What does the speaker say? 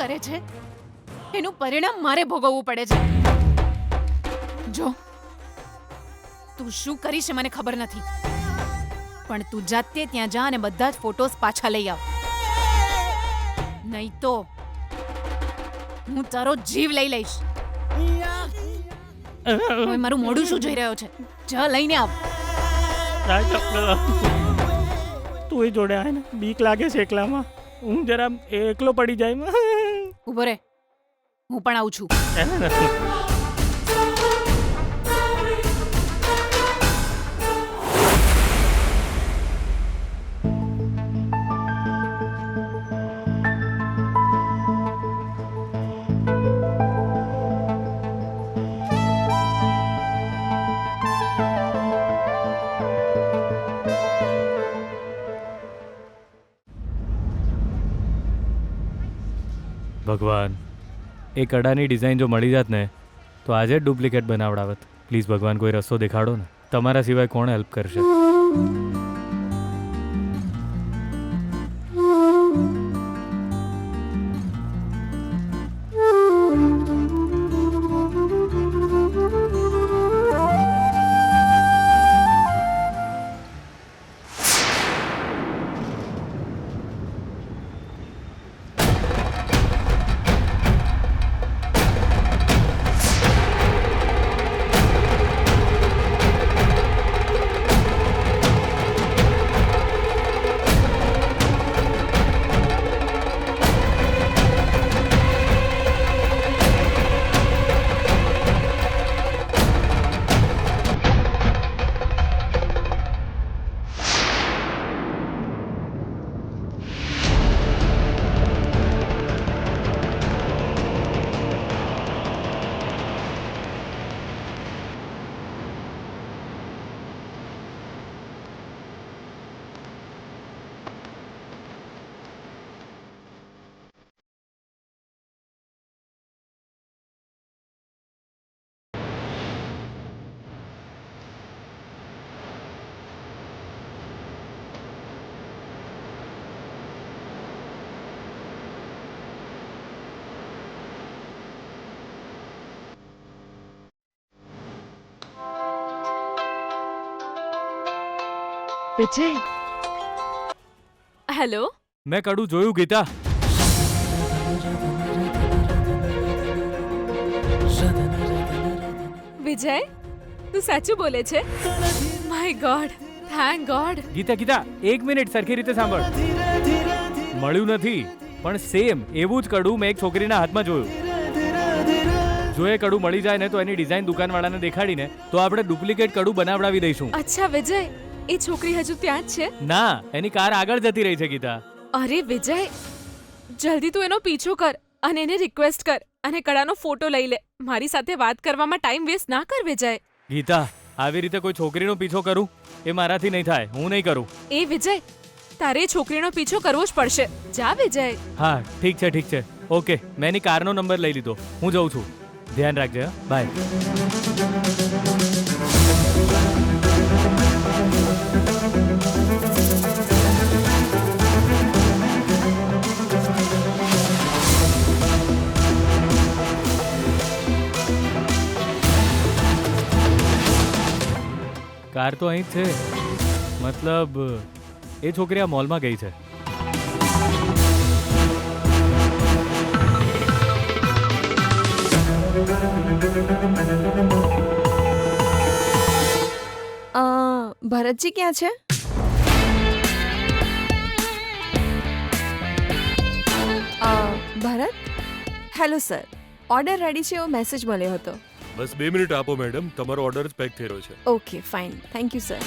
કરે છે એનું પરિણામ મારે ભોગવવું પડે છે. જો તું શું કરીશ મને ખબર નથી, પણ તું જાતે ત્યાં જા અને બધા જ ફોટોસ પાછા લઈ આવ, નહીં તો હું તારો જીવ લઈ લઈશ. હવે મારું મોઢું શું જોઈ રહ્યો છે? જા લઈને આવ. તું એ જોડે આય ને, બીક લાગે છે એકલામાં. હું જરા એકલો પડી જાય. ઉભો રે, હું પણ આવું છું. ભગવાન, એ કડાની ડિઝાઇન જો મળી જાત ને તો આજે જ ડુપ્લિકેટ બનાવડાવત. પ્લીઝ ભગવાન, કોઈ રસ્તો દેખાડો ને. તમારા સિવાય કોણ હેલ્પ કરશે? વિજય, હેલો. મેં કડું જોયું ગીતા. વિજય, તું સાચું બોલે છે? My God, thank God. Geeta Geeta, એક મિનિટ, સરખી રીતે સાંભળ. મળ્યું નથી, પણ સેમ એવું જ કડું મેં એક છોકરીના હાથમાં જોયું. જો એ કડું મળી જાય ને તો એની ડિઝાઇન દુકાનવાળાને દેખાડીને તો આપણે ડુપ્લિકેટ કડું બનાવડાવી દઈશું. અચ્છા વિજય, એ છોકરી હજુ ત્યાં જ છે? ના, એની કાર આગળ જતી રહી છે ગીતા. અરે વિજય, જલ્દી તું એનો પીછો કર અને એને રિક્વેસ્ટ કર અને કડાનો ફોટો લઈ લે. મારી સાથે વાત કરવામાં ટાઈમ વેસ્ટ ના કર વિજય. ગીતા, આવી રીતે કોઈ છોકરીનો પીછો કરું એ મારાથી નહીં થાય. હું નહીં કરું. એ વિજય, તારે એ છોકરીનો પીછો કરવો જ પડશે. જા વિજય. હા ઠીક છે ઠીક છે, ઓકે. મેં એની કારનો નંબર લઈ લીધો. હું જઉં છું. ધ્યાન રાખજે. બાય. કાર તો અહીં જ છે. મતલબ એ છોકરી આ મોલમાં ગઈ છે. ભરતજી ક્યાં છે? ભરત, હેલો સર. ઓર્ડર રેડી છે એવો મેસેજ મળ્યો હતો. બસ 2 મિનિટ આપો મેડમ, તમારો ઓર્ડર જ પેક થઈ રહ્યો છે. Okay fine, thank you sir.